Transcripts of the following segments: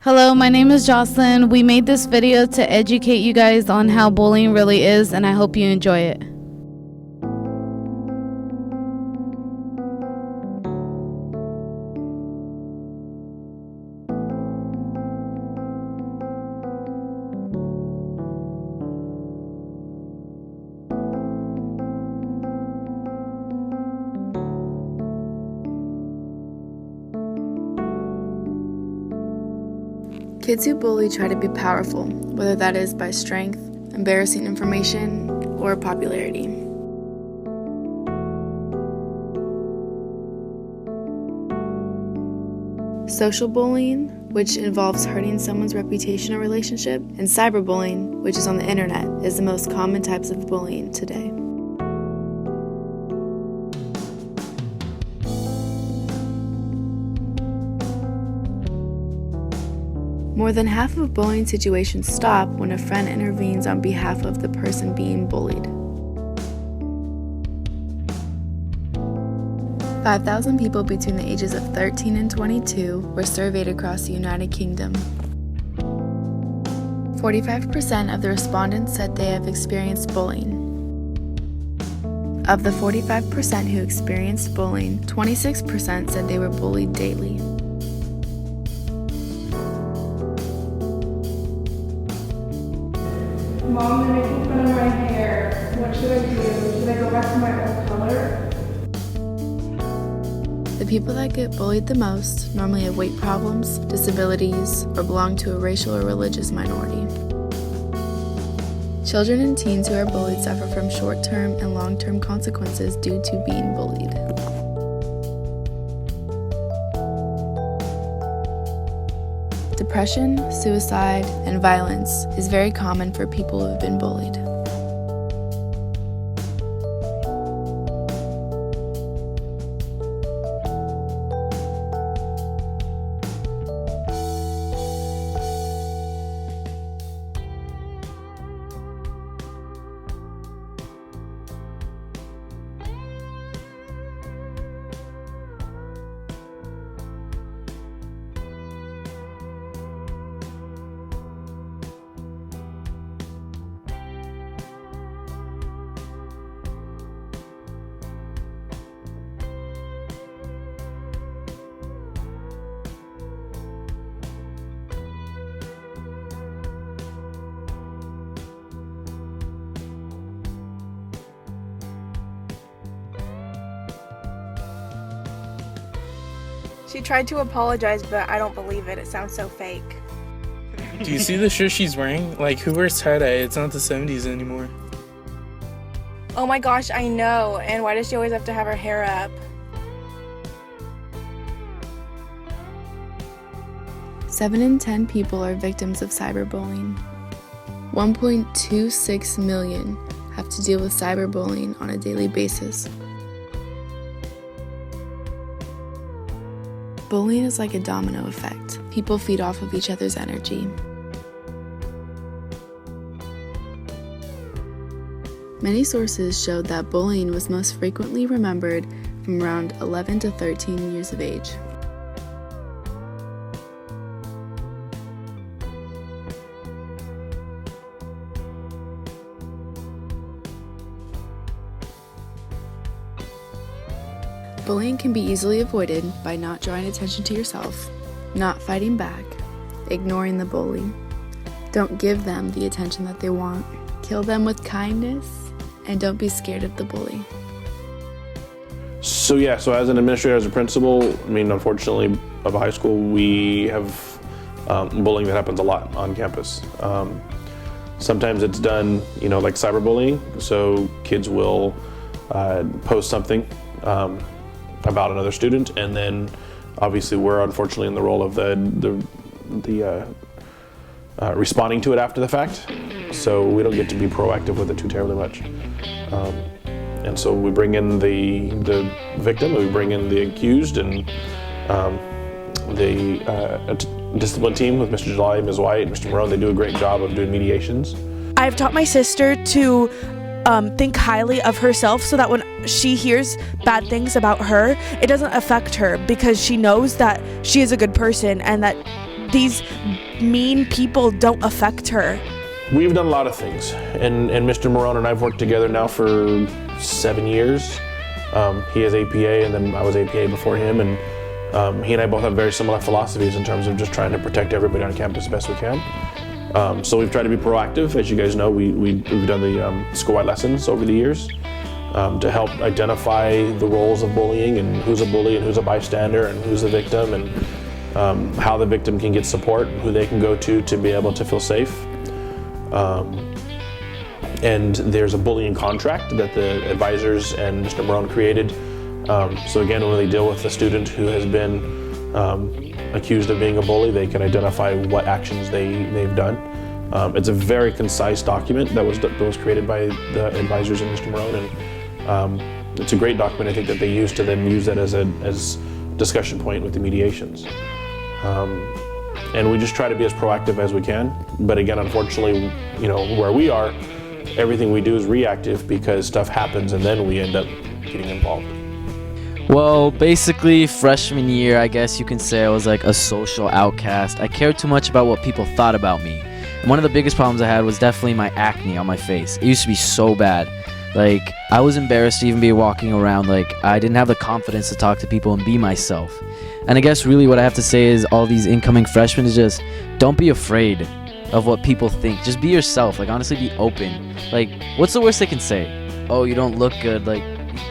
Hello, my name is Jocelyn. We made this video to educate you guys on how bullying really is, and I hope you enjoy it. Kids who bully try to be powerful, whether that is by strength, embarrassing information, or popularity. Social bullying, which involves hurting someone's reputation or relationship, and cyberbullying, which is on the internet, is the most common types of bullying today. More than half of bullying situations stop when a friend intervenes on behalf of the person being bullied. 5,000 people between the ages of 13 and 22 were surveyed across the United Kingdom. 45% of the respondents said they have experienced bullying. Of the 45% who experienced bullying, 26% said they were bullied daily. Mom, they're making fun of my hair. What should I do? Should I go back to my old color? The people that get bullied the most normally have weight problems, disabilities, or belong to a racial or religious minority. Children and teens who are bullied suffer from short-term and long-term consequences due to being bullied. Depression, suicide, and violence is very common for people who have been bullied. She tried to apologize, but I don't believe it. It sounds so fake. Do you see the shirt she's wearing? Like, who wears tie-dye? It's not the 70s anymore. Oh my gosh, I know. And why does she always have to have her hair up? Seven in 10 people are victims of cyberbullying. 1.26 million have to deal with cyberbullying on a daily basis. Bullying is like a domino effect. People feed off of each other's energy. Many sources showed that bullying was most frequently remembered from around 11 to 13 years of age. Bullying can be easily avoided by not drawing attention to yourself, not fighting back, ignoring the bully. Don't give them the attention that they want. Kill them with kindness, and don't be scared of the bully. So as an administrator, as a principal, unfortunately, of high school, we have bullying that happens a lot on campus. Sometimes it's done, like cyberbullying. So kids will post something about another student, and then obviously we're unfortunately in the role of the responding to it after the fact. So we don't get to be proactive with it too terribly much. And so we bring in the victim, we bring in the accused, and the discipline team with Mr. July, Ms. White, Mr. Marone, they do a great job of doing mediations. I've taught my sister to think highly of herself so that when she hears bad things about her, it doesn't affect her because she knows that she is a good person and that these mean people don't affect her? We've done a lot of things, and Mr. Marone and I've worked together now for 7 years. He is APA, and then I was APA before him, and he and I both have very similar philosophies in terms of just trying to protect everybody on campus as best we can. So we've tried to be proactive. As you guys know, we've done the school-wide lessons over the years to help identify the roles of bullying and who's a bully and who's a bystander and who's the victim, and how the victim can get support, who they can go to be able to feel safe. And there's a bullying contract that the advisors and Mr. Marone created. So again, when they deal with a student who has been accused of being a bully, they can identify what actions they've done. It's a very concise document that was created by the advisors and Mr. Marone, and it's a great document, I think, that they use to then use that as discussion point with the mediations. And we just try to be as proactive as we can. But again, unfortunately, where we are, everything we do is reactive because stuff happens and then we end up getting involved. Well, basically, freshman year, I guess you can say I was like a social outcast. I cared too much about what people thought about me. And one of the biggest problems I had was definitely my acne on my face. It used to be so bad. Like, I was embarrassed to even be walking around. Like, I didn't have the confidence to talk to people and be myself. And I guess really what I have to say is all these incoming freshmen is just don't be afraid of what people think. Just be yourself. Like, honestly, be open. Like, what's the worst they can say? Oh, you don't look good. Like,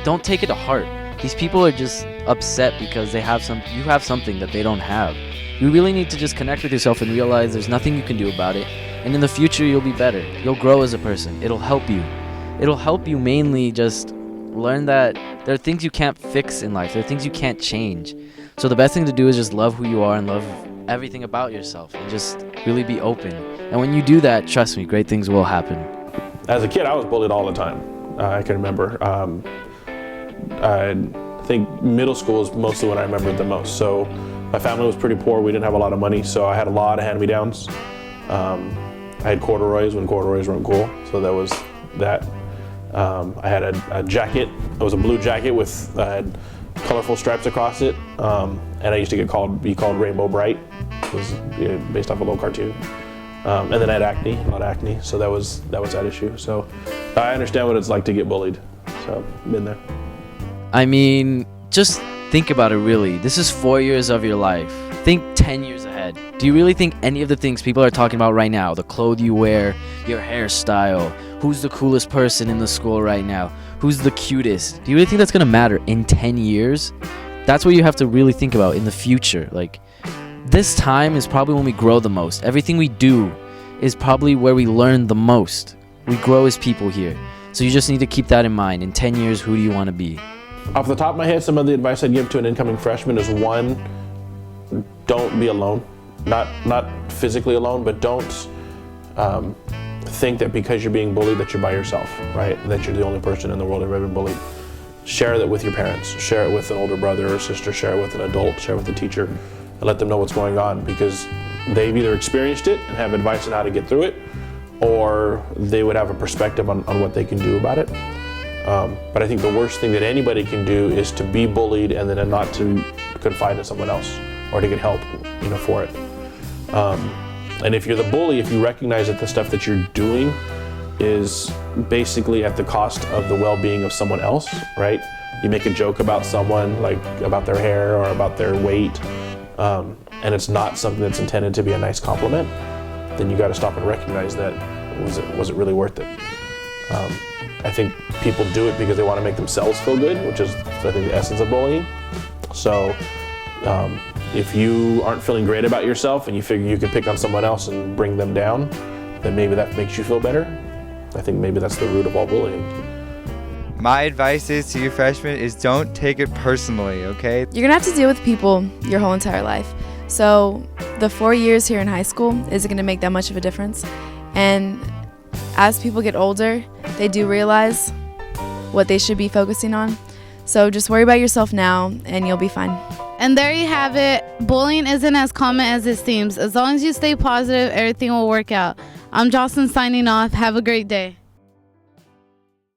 don't take it to heart. These people are just upset because you have something that they don't have. You really need to just connect with yourself and realize there's nothing you can do about it. And in the future, you'll be better. You'll grow as a person. It'll help you. It'll help you mainly just learn that there are things you can't fix in life. There are things you can't change. So the best thing to do is just love who you are and love everything about yourself and just really be open. And when you do that, trust me, great things will happen. As a kid, I was bullied all the time. I can remember. I think middle school is mostly what I remember the most. So my family was pretty poor. We didn't have a lot of money, so I had a lot of hand-me-downs. I had corduroys when corduroys weren't cool, so that was that. I had a jacket. It was a blue jacket with colorful stripes across it, and I used to be called Rainbow Bright. It was based off a little cartoon. And then I had acne, a lot of acne, so that was that issue. So I understand what it's like to get bullied. So been there. I mean, just think about it really. This is 4 years of your life. Think 10 years ahead. Do you really think any of the things people are talking about right now, the clothes you wear, your hairstyle, who's the coolest person in the school right now, who's the cutest, do you really think that's gonna matter in 10 years? That's what you have to really think about in the future. Like, this time is probably when we grow the most. Everything we do is probably where we learn the most. We grow as people here. So you just need to keep that in mind. In 10 years, who do you want to be? Off the top of my head, some of the advice I'd give to an incoming freshman is, one, don't be alone. Not physically alone, but don't think that because you're being bullied that you're by yourself, right? That you're the only person in the world who's ever been bullied. Share that with your parents. Share it with an older brother or sister. Share it with an adult. Share it with a teacher. And let them know what's going on, because they've either experienced it and have advice on how to get through it, or they would have a perspective on what they can do about it. But I think the worst thing that anybody can do is to be bullied and then not to confide in someone else or to get help, for it. And if you're the bully, if you recognize that the stuff that you're doing is basically at the cost of the well-being of someone else, right? You make a joke about someone, like about their hair or about their weight, and it's not something that's intended to be a nice compliment, then you got to stop and recognize that was it really worth it? I think people do it because they want to make themselves feel good, which is, I think, the essence of bullying. So if you aren't feeling great about yourself and you figure you can pick on someone else and bring them down, then maybe that makes you feel better. I think maybe that's the root of all bullying. My advice is to you freshmen is don't take it personally, okay? You're gonna have to deal with people your whole entire life. So the 4 years here in high school isn't gonna make that much of a difference. And as people get older, they do realize what they should be focusing on. So just worry about yourself now and you'll be fine. And there you have it. Bullying isn't as common as it seems. As long as you stay positive, everything will work out. I'm Jocelyn signing off. Have a great day.